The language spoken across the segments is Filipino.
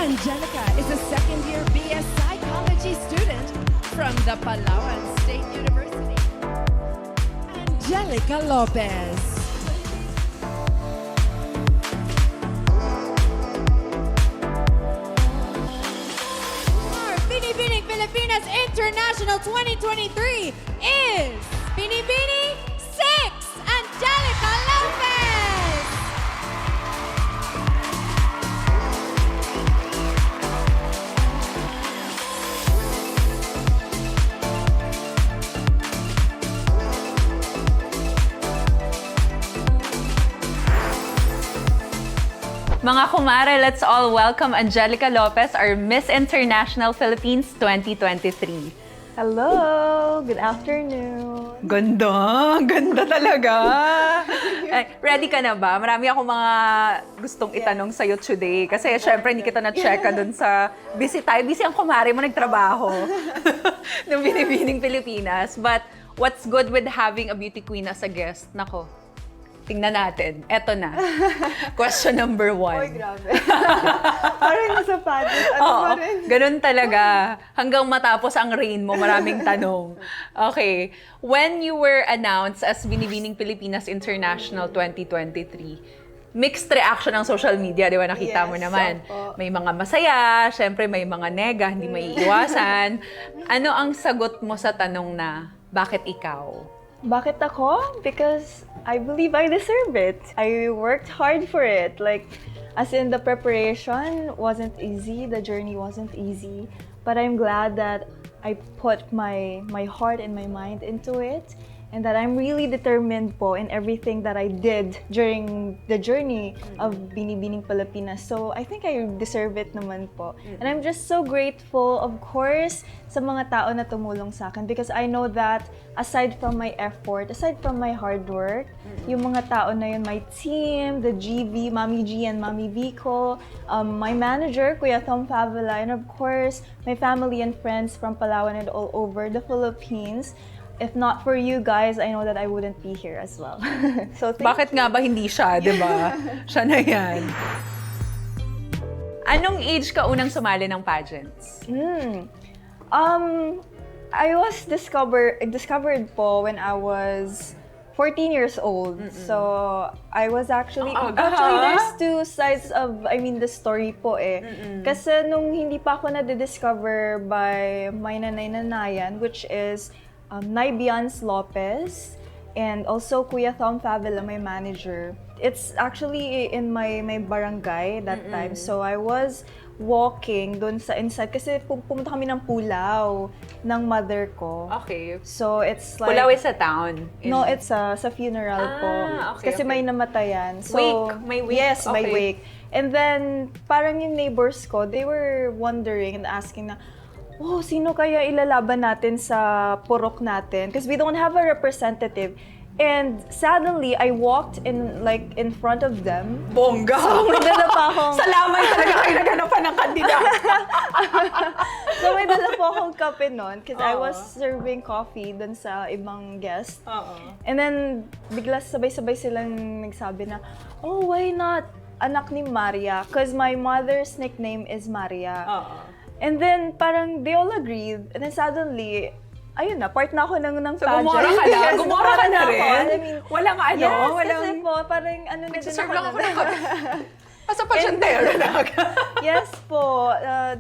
Angelica is a second-year BS Psychology student from the Palawan State University. Angelica Lopez. Our Binibining Pilipinas International 2023 is Binibini 6, Angelica Lopez! Mga kumare, let's all welcome Angelica Lopez, our Miss International Philippines 2023. Hello! Good afternoon! Ganda! Ganda talaga! Ay, ready ka na ba? Marami akong mga gustong itanong sa'yo today. Kasi syempre hindi kita na-checka dun sa busy tayo. Busy ang kumare mo nagtrabaho ng Binibining Pilipinas. But what's good with having a beauty queen as a guest? Nako, tingnan natin. Eto na. Question number 1. Oy, grabe. Parang nasa pageant. Ano Oo, pa rin? ganun talaga. Hanggang matapos ang reign mo, maraming tanong. Okay. When you were announced as Binibining Pilipinas International 2023, mixed reaction ng social media, di ba? Nakita mo Yes, naman. opo. May mga masaya, syempre may mga nega, hindi maiiwasan. Ano ang sagot mo sa tanong na, bakit ikaw? Bakit ako? Because I believe I deserve it. I worked hard for it. Like, as in the preparation wasn't easy, the journey wasn't easy. But I'm glad that I put my heart and my mind into it. And that I'm really determined po in everything that I did during the journey of Binibining Pilipinas. So I think I deserve it naman po. And I'm just so grateful, of course, sa mga tao na tumulong sa akin because I know that aside from my effort, aside from my hard work, yung mga tao na yun, my team, the GV, Mami G and Mami Vico, my manager, Kuya Tom Favela, and of course, my family and friends from Palawan and all over the Philippines. If not for you guys, I know that I wouldn't be here as well. So Bakit nga ba hindi siya, di ba? Siya na yan. Anong age ka unang sumali ng pageants? I was discovered po when I was 14 years old. So, I was actually there's two sides of, the story po eh. Kasi nung hindi pa ako na-discover by my nanay-nanayan, which is Nay Bians Lopez, and also Kuya Tom Favela, my manager. It's actually in my barangay that time. So I was walking doon sa inside kasi pumunta kami ng Pulao ng mother ko. Okay. So it's like Pulao is a town. No, it's sa funeral po. Okay, Kasi okay. may namatayan. So, Wake? May wake? Yes, may Okay. wake. And then, parang yung neighbors ko, they were wondering and asking na, oh, sino kaya ilalaban natin sa purok natin? Because we don't have a representative. And suddenly, I walked in front of them. Bongga! So, may dala pa akong... Salamat talaga kayo naganapan ng kandidato. So, may dala po akong kape nun because I was serving coffee dun sa ibang guest. And then, bigla sabay-sabay silang nagsabi na, oh, why not anak ni Maria? Because my mother's nickname is Maria. And then, parang they all agreed. And then suddenly, ayun na, part na ako ng So, pageant. gumora ka na? Yes, Gumora ka na ako. rin? I mean, Walang ano? yes, walang... kasi po, parang ano na din Nagsiserve ako lang ako na- ng kape. Sa pasyentero na Yes po,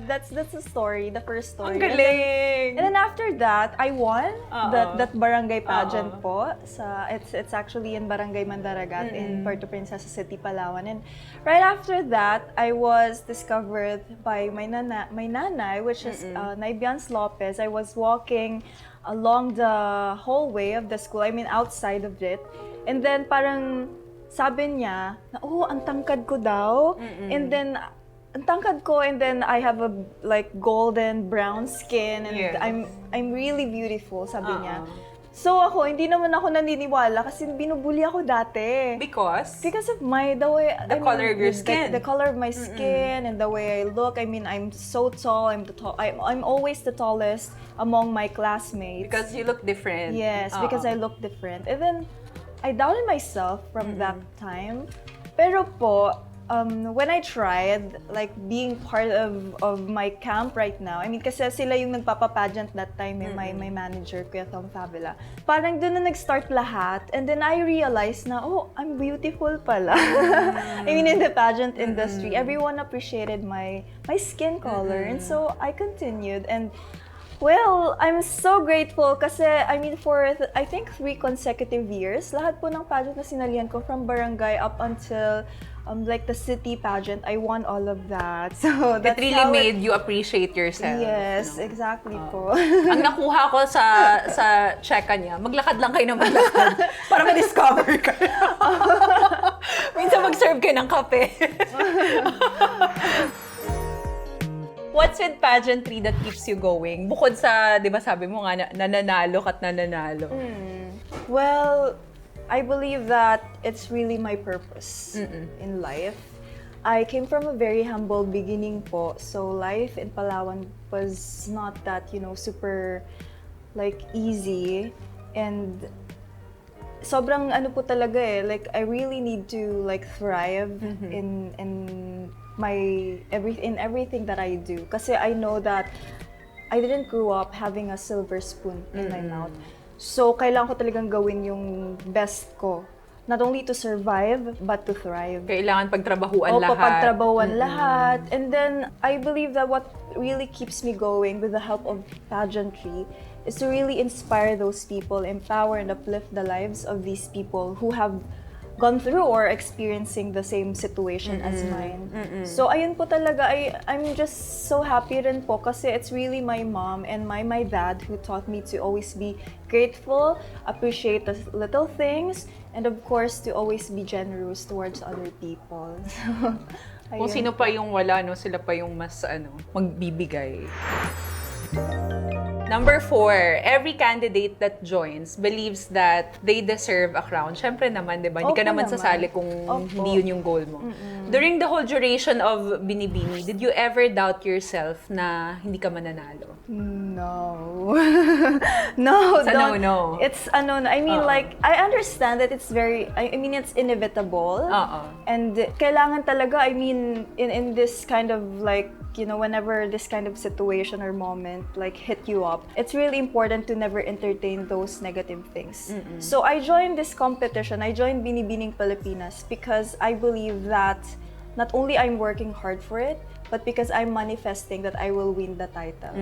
that's the story, the first story. Ang galing! And then after that, I won that barangay pageant Oo. po. It's actually in Barangay Mandaragat in Puerto Princesa City, Palawan. And right after that, I was discovered by my nanay, which is Nay Bians Lopez. I was walking along the hallway of the school, outside of it. And then parang sabi niya na, oh, ang tangkad ko daw. And then, ang tangkad ko, and then I have a golden brown skin, and Yeah. I'm really beautiful, sabi niya. So ako, hindi naman ako naniniwala kasi binubuli ako dati. Because? Because of the way... The color of your skin. The color of my skin and the way I look. I'm so tall. I'm always the tallest among my classmates. Because you look different. Yes, because I look different. And then, I doubted myself from that time. Pero po, when I tried, like, being part of my camp right now, I mean, kasi sila yung nagpapa-pageant that time, my manager, Kuya Tom Fabula. Parang doon na nag-start lahat. And then I realized na, oh, I'm beautiful pala. I mean, in the pageant industry, everyone appreciated my skin color. And so I continued. And well, I'm so grateful kasi, I mean, for, I think, 3 consecutive years, lahat po ng pageant na sinalihan ko from barangay up until, like, the city pageant, I won all of that. So, It that's really how made you appreciate yourself. Yes, no? exactly po. Ang nakuha ko sa checka niya, maglakad lang kayo ng maglakad para ma-discover ka. Minsan mag-serve kayo ng kape. What's with pageantry that keeps you going? Bukod sa, di ba sabi mo nga, nananalo ka't nananalo. Well, I believe that it's really my purpose in life. I came from a very humble beginning po. So life in Palawan was not that, super like easy. And sobrang ano po talaga eh, like I really need to like thrive in everything that I do. Kasi I know that I didn't grow up having a silver spoon in my mouth. So, kailangan ko talagang gawin yung best ko. Not only to survive, but to thrive. Kailangan pagtrabahuan lahat. Pagtrabahuan lahat. And then, I believe that what really keeps me going with the help of pageantry is to really inspire those people, empower and uplift the lives of these people who have gone through or experiencing the same situation as mine. So ayun po talaga, I'm just so happy rin po kasi it's really my mom and my dad who taught me to always be grateful, appreciate the little things, and of course to always be generous towards other people. So, Kung ayun. sino pa yung wala, no, sila pa yung mas magbibigay. Number 4, every candidate that joins believes that they deserve a crown. Syempre naman, di ba? Hindi ka Opo naman naman. sasali kung Opo. hindi yun yung goal mo. During the whole duration of Binibini, did you ever doubt yourself na hindi ka mananalo? No. No, Sa don't. no. It's ano, I mean like I understand that it's very I mean it's inevitable. And kailangan talaga, I mean in this kind of like, whenever this kind of situation or moment like hit you up, it's really important to never entertain those negative things. So I joined this competition. I joined Binibining Pilipinas because I believe that not only I'm working hard for it, but because I'm manifesting that I will win the title.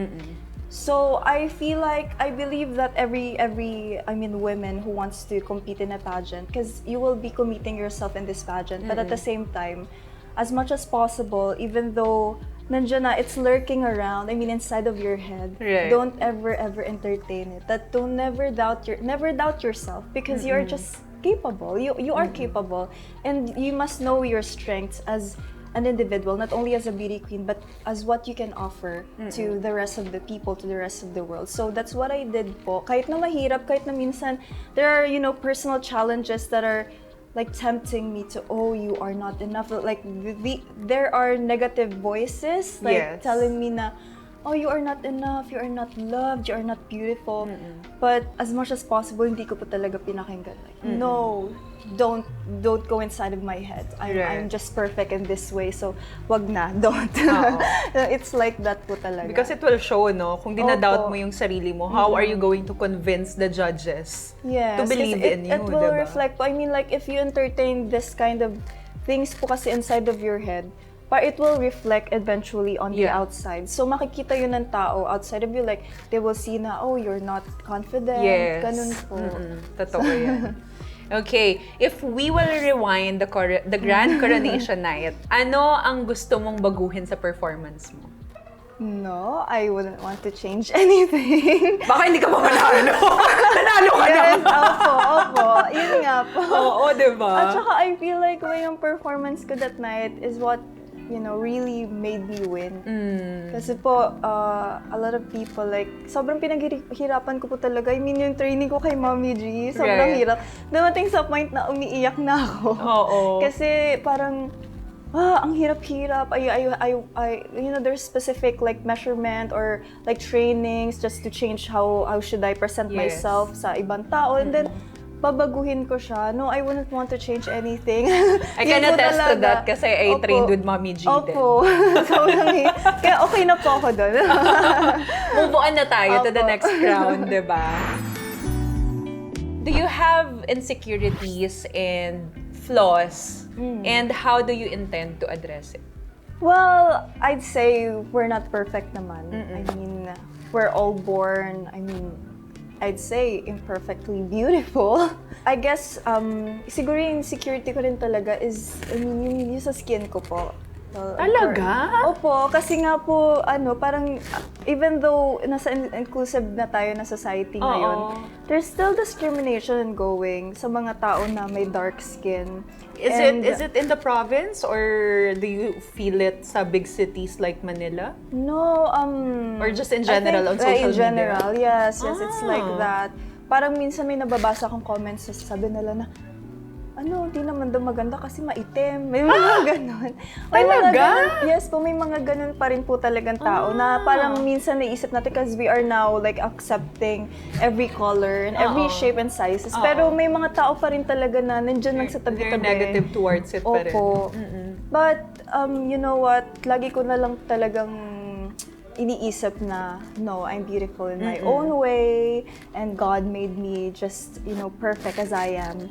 So I feel like I believe that every women who wants to compete in a pageant, because you will be committing yourself in this pageant, but at the same time, as much as possible, even though nandiyan na, it's lurking around, I mean inside of your head, Right. don't ever entertain it. That don't never doubt yourself because you're just capable. You are capable, and you must know your strengths as an individual, not only as a beauty queen, but as what you can offer to the rest of the people, to the rest of the world. So that's what I did po. Kahit na mahirap, kahit na minsan, there are, personal challenges that are like tempting me to, oh, you are not enough. Like, there are negative voices, like Yes. telling me na, oh, you are not enough, you are not loved, you are not beautiful. But as much as possible, hindi ko po talaga pinakinggan. Like, no, don't go inside of my head. I'm just perfect in this way, so wag na, don't. It's like that po talaga. Because it will show, no? Kung dinadoubt Opo. mo yung sarili mo, how are you going to convince the judges Yes, to believe kasi in you, it will diba? reflect po. I mean, like, if you entertain this kind of things po kasi inside of your head, but it will reflect eventually on the Yeah. outside. So, makikita yun ng tao outside of you, like, they will see na, oh, you're not confident, Yes. ganun po. Totoo yan. Okay, if we will rewind the Grand Coronation Night, ano ang gusto mong baguhin sa performance mo? No, I wouldn't want to change anything. Baka hindi ka mamanalo. Nanalo ka Yes, na. opo. Yun nga po. Oo, diba? At saka, I feel like yung performance ko that night is what, really made me win. Kasi po, a lot of people, like, sobrang pinaghirapan ko po talaga. I mean, yung training ko kay Mommy G, sobrang Right. hirap. Dumating sa point na umiiyak na ako. Oo. Kasi parang, ang hirap-hirap. There's specific like measurement or like trainings just to change how should I present Yes. myself sa ibang tao. And then, babaguhin ko siya. No, I wouldn't want to change anything. I Yun can po attest to talaga. that kasi I Opo. trained with Mommy G din. Opo. Kaya okay na po ako doon. Move on na tayo to the Opo. next round, di ba? Do you have insecurities and flaws? And how do you intend to address it? Well, I'd say we're not perfect naman. I mean, we're all born, I'd say imperfectly beautiful. I guess, siguro yung insecurity ko rin talaga is, yung sa skin ko po. Well, Talaga? Opo, kasi nga po, parang, even though nasa inclusive na tayo na society ngayon, there's still discrimination going sa mga tao na may dark skin. Is it in the province or do you feel it sa big cities like Manila? No, Or just in I general on think, social in general, media? yes, it's like that. Parang minsan may nababasa akong comments na sabi nila na, di naman daw maganda kasi maitim. May mga ganon. May mga Talaga? ganon- yes po, may mga ganon pa rin po talagang tao na parang minsan naisip natin because we are now like accepting every color and every shape and sizes. Pero may mga tao pa rin talaga na nandiyan lang sa They're tabi-tabi. negative towards it pa rin. Opo. But, you know what? Lagi ko na lang talagang iniisip na, no, I'm beautiful in my own way and God made me just, perfect as I am.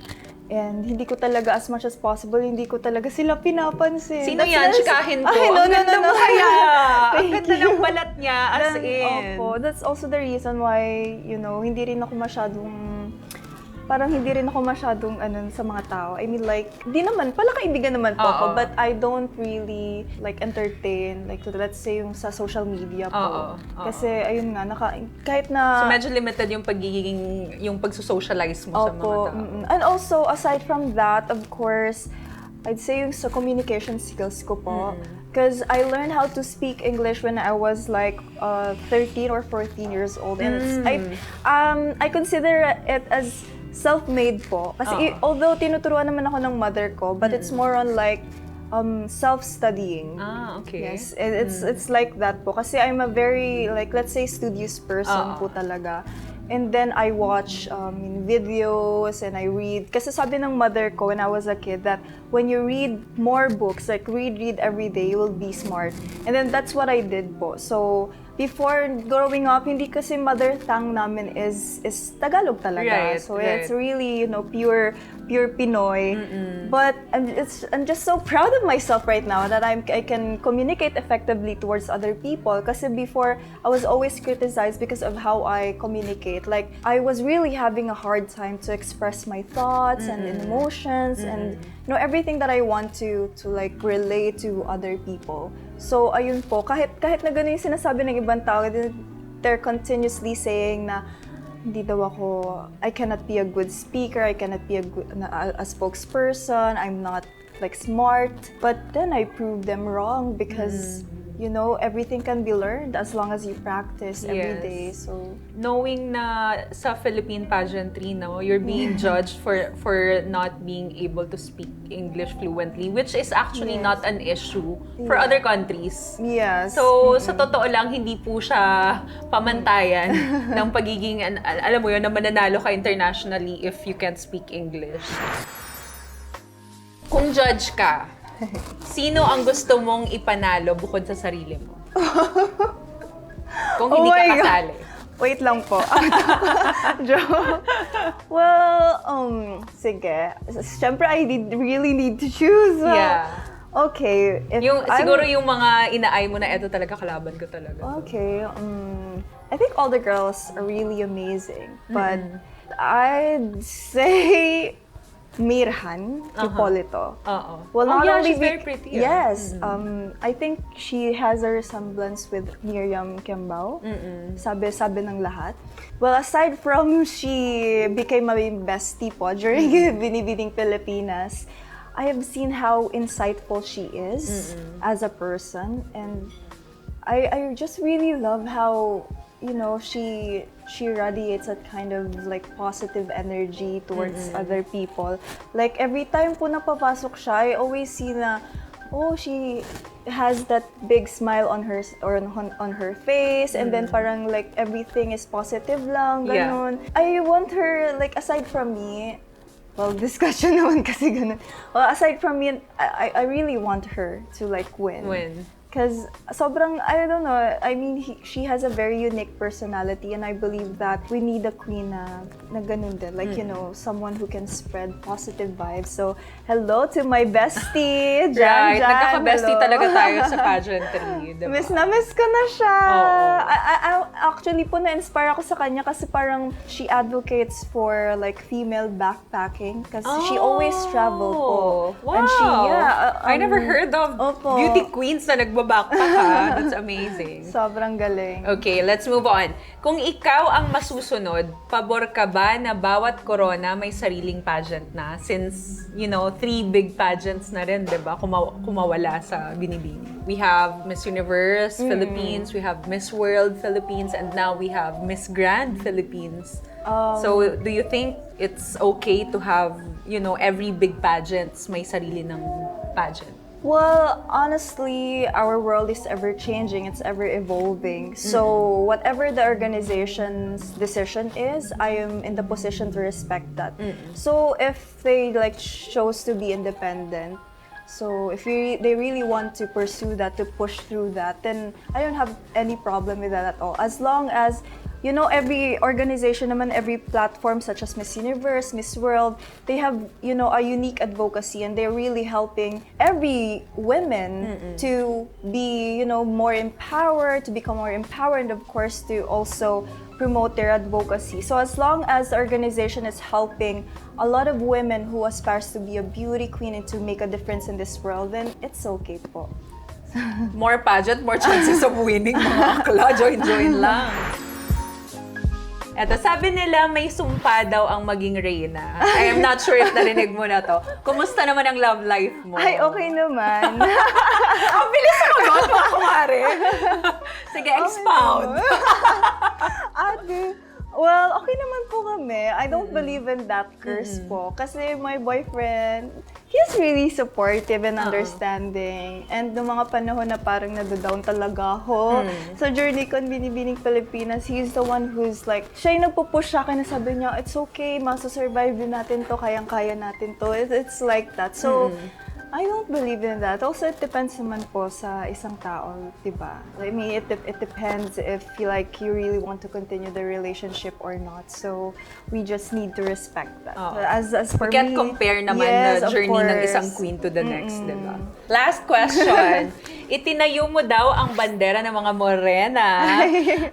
And hindi ko talaga, as much as possible, hindi ko talaga sila pinapansin. Sino yan? Chikahin ko. Ay, no, Ang ganda mo kaya. Ang Thank ganda you. ng balat niya, as in. Opo, that's also the reason why, hindi rin ako masyadong, parang hindi rin ako masyadong sa mga tao. I mean, like, di naman, pala kaibigan naman po ako, but I don't really, like, entertain, like, let's say, yung sa social media po. Kasi, ayun nga, kahit na... So medyo limited yung yung pagsusocialize mo sa mga Opo, tao. and also, aside from that, of course, I'd say yung sa communication skills ko po. Because I learned how to speak English when I was like 13 or 14 years old. And I consider it as self-made po. Kasi although tinuturuan naman ako ng mother ko, but it's more on like self-studying. Okay. Yes, it's like that po. Kasi I'm a very, like, let's say, studious person po talaga. And then I watch videos and I read. Kasi sabi ng mother ko when I was a kid that when you read more books, like read every day, you will be smart. And then that's what I did po. So before growing up, hindi kasi mother tongue namin is Tagalog talaga. Right, So right. it's really, pure Pinoy. But I'm just so proud of myself right now that I can communicate effectively towards other people. Kasi before, I was always criticized because of how I communicate. Like, I was really having a hard time to express my thoughts and emotions and everything that I want to like relate to other people. So ayun po, kahit na gano'n yung sinasabi ng ibang tao, they're continuously saying na hindi daw ako, I cannot be a good speaker, I cannot be a spokesperson, I'm not like smart. But then I proved them wrong because everything can be learned as long as you practice every Yes. day. So Knowing na sa Philippine pageantry, you're being judged for not being able to speak English fluently, which is actually not an issue for other countries. yes. So, sa totoo lang, hindi po siya pamantayan ng pagiging, alam mo yun, na mananalo ka internationally if you can't speak English. Kung judge ka, sino ang gusto mong ipanalo bukod sa sarili mo? Kung hindi Oh ka my God. kasali. Wait lang po. Joke. Well, sige. Siyempre, I really need to choose. Yeah. Okay. If Siguro yung mga inaay mo na eto talaga, kalaban ko talaga. Okay. I think all the girls are really amazing. But I'd say Mirhan Hipolito. Well, not yeah, only she's very pretty. Yes. I think she has a resemblance with Miriam Kembao. Sabi ng lahat. Well, aside from she became my bestie po during Binibining Pilipinas, I have seen how insightful she is as a person, and I just really love how she radiates that kind of like positive energy towards other people. Like every time po napapasok siya, I always see na, oh, she has that big smile on her on her face, and then parang like everything is positive lang, Yeah. ganun. I want her, like, aside from me, well, discussion naman kasi ganun. Well, aside from me, I really want her to like win. Because sobrang, I don't know, I mean, she has a very unique personality, and I believe that we need a queen na ganun din. Like, you know, someone who can spread positive vibes. So, hello to my bestie, Jan. Right, nagkaka-bestie Hello. talaga tayo sa pageantry, diba? Miss na miss ko na siya. Oo. I actually po na-inspire ako sa kanya kasi parang she advocates for like female backpacking kasi she always travel po. Wow! And she, I never heard of Opo. beauty queens na nagbabackpack ha. That's amazing. Sobrang galing. Okay, let's move on. Kung ikaw ang masusunod, pabor ka ba na bawat corona may sariling pageant na? Since, you know, 3 big pageants na rin, di ba? Kumawala sa Binibini. We have Miss Universe Philippines, we have Miss World Philippines, and now we have Miss Grand Philippines. So, do you think it's okay to have, you know, every big pageants may sarili ng pageant? Well, honestly, our world is ever changing, it's ever evolving. So, whatever the organization's decision is, I am in the position to respect that. So, if they like chose to be independent, so if they really want to pursue that, to push through that, then I don't have any problem with that at all. As long as, you know, every organization naman, every platform such as Miss Universe, Miss World, they have, you know, a unique advocacy, and they're really helping every women to be, you know, more empowered, to become more empowered, and of course to also promote their advocacy. So as long as the organization is helping a lot of women who aspires to be a beauty queen and to make a difference in this world, then it's okay po. More pageant, more chances of winning, mga akla. Join lang. Eto, sabi nila may sumpa daw ang maging reyna. I am not sure if narinig mo na to. Kumusta naman ang love life mo? Ay, okay naman. Ang bilis sa mga kumare. Sige, expound. Ate, well, okay naman po kami. I don't believe in that curse po. Kasi my boyfriend, he's really supportive and understanding. And noong mga panahon na parang nadodown talaga ako sa journey ko in Binibining Pilipinas, he's the one who's like, siya yung nagpupush sa akin na sabi niya, it's okay, masasurvive din natin to, kayang-kaya natin to. It's like that. So, I don't believe in that. Also, it depends naman po sa isang tao, diba? I mean, it depends if you really want to continue the relationship or not. So, we just need to respect that. Oo. As for We can't me, compare naman yes, the of journey ng course. isang queen to the next, di ba? Last question. Itinayo mo daw ang bandera ng mga morena.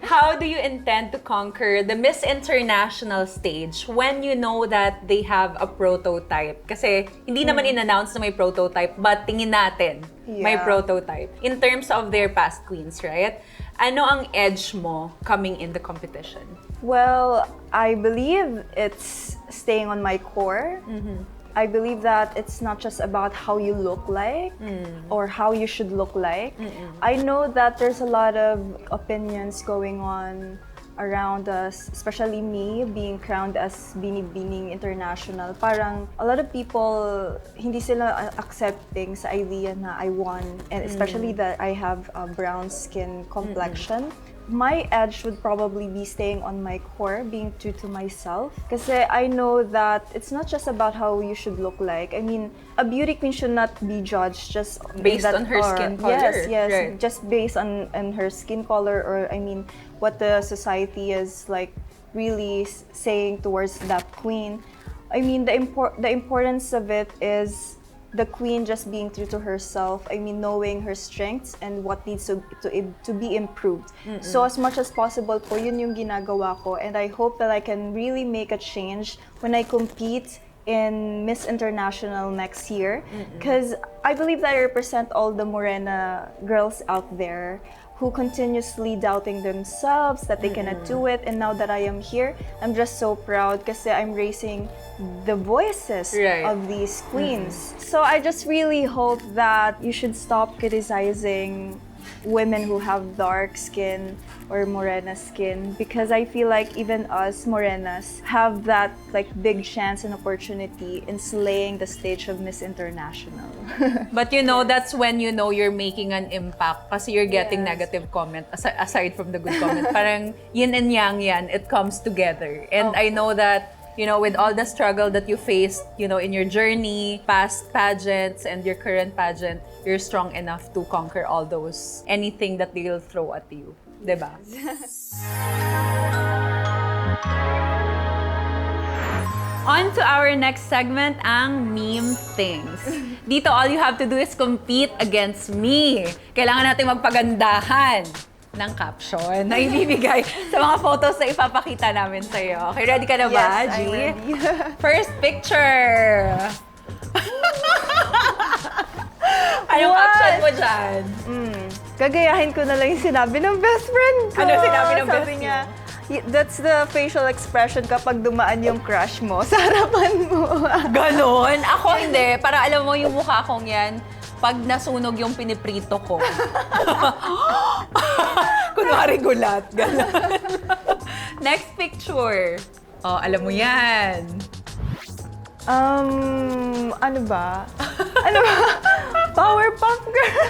How do you intend to conquer the Miss International stage when you know that they have a prototype? Kasi hindi naman in-announce na may prototype, but tingin natin may Yeah. prototype. In terms of their past queens, right? Ano ang edge mo coming in the competition? Well, I believe it's staying on my core. I believe that it's not just about how you look like or how you should look like. I know that there's a lot of opinions going on around us, especially me being crowned as Binibining International. Parang a lot of people, hindi sila accepting sa idea na I won, and especially that I have a brown skin complexion. My edge would probably be staying on my core, being true to myself. Kasi I know that it's not just about how you should look like. I mean, a beauty queen should not be judged just Based that on her skin color. Yes, Right. just based on her skin color, or I mean, what the society is like really saying towards that queen. I mean, the importance of it is the queen just being true to herself. I mean, knowing her strengths and what needs to be improved. So as much as possible po, yun yung ginagawa ko, and I hope that I can really make a change when I compete in Miss International next year, because I believe that I represent all the Morena girls out there who continuously doubting themselves that they cannot do it, and now that I am here, I'm just so proud kasi I'm raising the voices Right. of these queens. So I just really hope that you should stop criticizing women who have dark skin or morena skin, because I feel like even us morenas have that like big chance and opportunity in slaying the stage of Miss International. But that's when you're making an impact kasi you're getting Yes. negative comment aside from the good comment. Parang yin and yang yan, it comes together. And I know that with all the struggle that you faced, in your journey, past pageants and your current pageant, you're strong enough to conquer all those, anything that they'll throw at you. Diba? On to our next segment, ang meme things. Dito, all you have to do is compete against me. Kailangan natin magpagandahan ng caption na ibibigay sa mga photos na ipapakita namin sa'yo. Okay, ready ka na ba, Yes, G? I'm ready. First picture! Anong What? caption mo dyan? Gagayahin ko na lang yung sinabi ng best friend ko. Ano sinabi ng best Sabi niya, that's the facial expression kapag dumaan yung crush mo sa harapan mo. Ganon? Ako hindi. Para alam mo yung mukha kong yan, pag nasunog yung piniprito ko. Kunwari gulat. Ganon. Next picture. Oh, alam mo yan. Ano ba? Ano ba? Powerpuff Girl.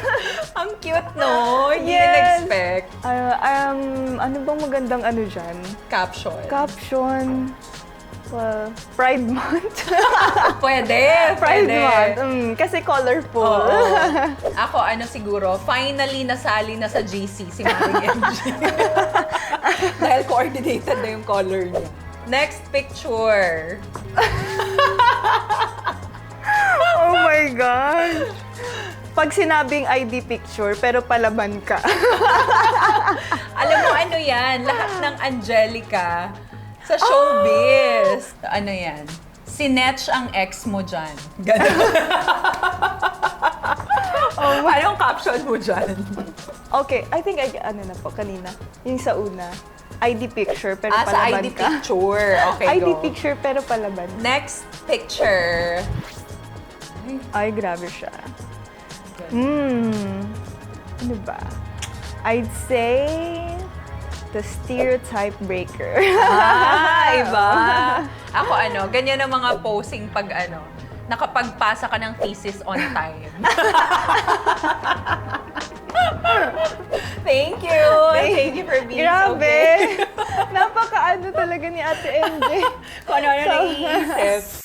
Ang cute, no? Hindi Yes. in-expect. Ano bang magandang ano dyan? Caption. Caption. Well, Pride Month. Pwede. Pride pwede. Month. Kasi colorful. Oo. Ako, siguro, finally nasali na sa GC si Maring MG. Dahil coordinated na yung color niya. Next picture. Oh my gosh. Pag sinabing ID picture, pero palaban ka. Alam mo, ano yan? Lahat ng Angelica sa showbiz. Ano yan? Sinetch ang ex mo dyan. Ganun. Anong caption mo dyan? Okay, I think ano na po kanina. Yung sa una. ID picture, pero Sa palaban ID ka. picture. Okay, ID go. picture, pero palaban. Next picture. Ay, grabe siya. Ano ba? I'd say the stereotype breaker. Iba. Ako ganyan ang mga posing pag nakapagpasa ka ng thesis on time. Thank you. Thank you for being so Grabe! big. Napaka-ano talaga ni Ate MJ. Kung ano naiisip.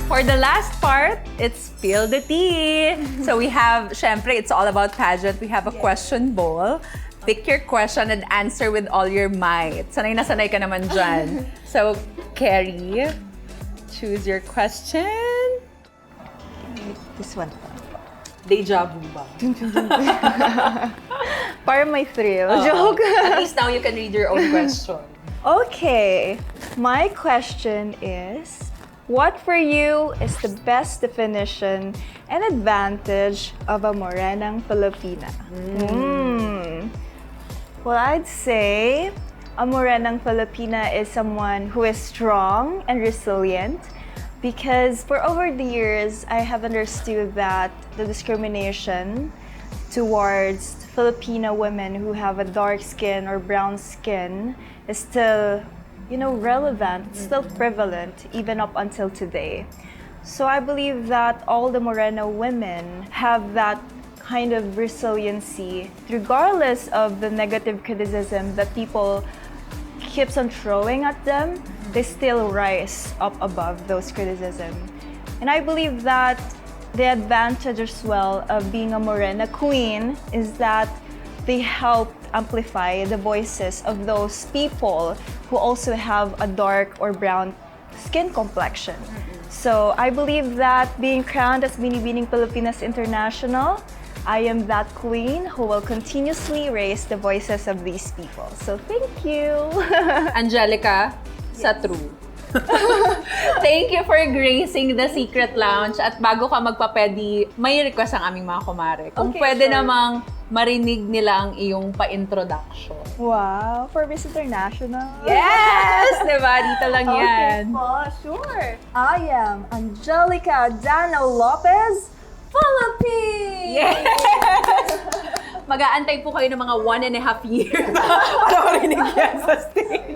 For the last part, it's Spill the Tea. So we have, syempre, it's all about pageant. We have a question bowl. Pick your question and answer with all your might. Sanay na sanay ka naman dyan. So, Carrie, choose your question. This one. Deja vu ba? Para may thrill. Oo. Joke. At least now you can read your own question. Okay. My question is, what for you is the best definition and advantage of a morenang Filipina? Well, I'd say a morenang Filipina is someone who is strong and resilient, because for over the years, I have understood that the discrimination towards Filipino women who have a dark skin or brown skin is still, relevant, still prevalent, even up until today. So I believe that all the Morena women have that kind of resiliency, regardless of the negative criticism that people keeps on throwing at them, they still rise up above those criticism. And I believe that the advantage as well of being a Morena queen is that they help amplify the voices of those people who also have a dark or brown skin complexion. So I believe that being crowned as Binibining Pilipinas International, I am that queen who will continuously raise the voices of these people. So thank you. Angelica, sa true. Thank you for gracing the Secret Lounge. At bago ka magpapedi, may request ang aming mga kumare. Kung Okay, pwede sure. namang marinig nila ang iyong pa-introduction. Wow, for Miss International. Yes! Diba? Dito lang yan. Okay po, sure. I am Angelica Dano Lopez, Yes! Mag-aantay po kayo ng mga 1.5 years para marinig yan sa stage.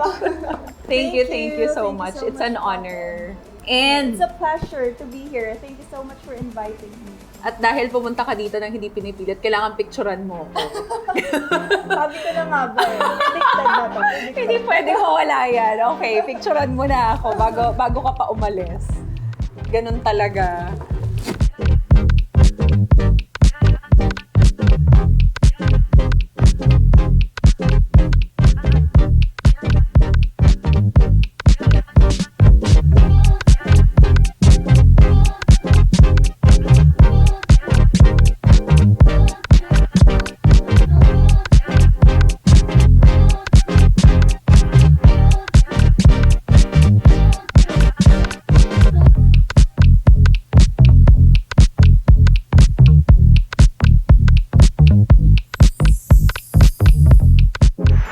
Thank you so much. It's an honor. And It's a pleasure to be here. Thank you so much for inviting me. at dahil pumunta ka dito nang hindi pinipilit, kailangan picturean mo ko. Sabi ko na nga ba eh. Predicted na to. Hindi pwede mawala yan. Okay, picturean mo na ako bago ka pa umalis. Ganun talaga.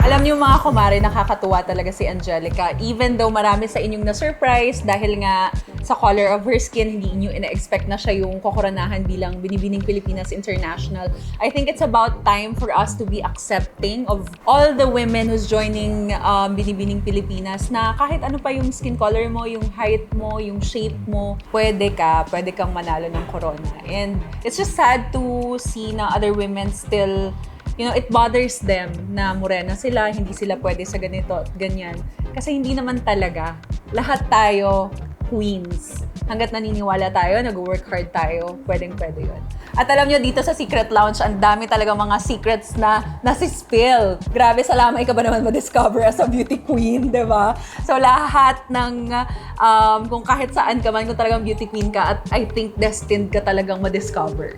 Alam niyo mga kumare, nakakatuwa talaga si Angelica. Even though marami sa inyong na-surprise dahil nga sa color of her skin, hindi niyo ina-expect na siya yung kokoronahan bilang Binibining Pilipinas International. I think it's about time for us to be accepting of all the women who's joining Binibining Pilipinas na kahit ano pa yung skin color mo, yung height mo, yung shape mo, pwede kang manalo ng corona. And it's just sad to see na other women still it bothers them na morena sila, hindi sila pwede sa ganito at ganyan. Kasi hindi naman talaga. Lahat tayo queens. Hanggat naniniwala tayo, nag-work hard tayo, pwedeng-pwede yun. At alam nyo, dito sa Secret Lounge, ang dami talaga mga secrets na nasi-spill. Grabe, salamay ka ba naman ma-discover as a beauty queen, di ba? So lahat ng, kung kahit saan ka man, kung talagang beauty queen ka, at I think destined ka talagang ma-discover.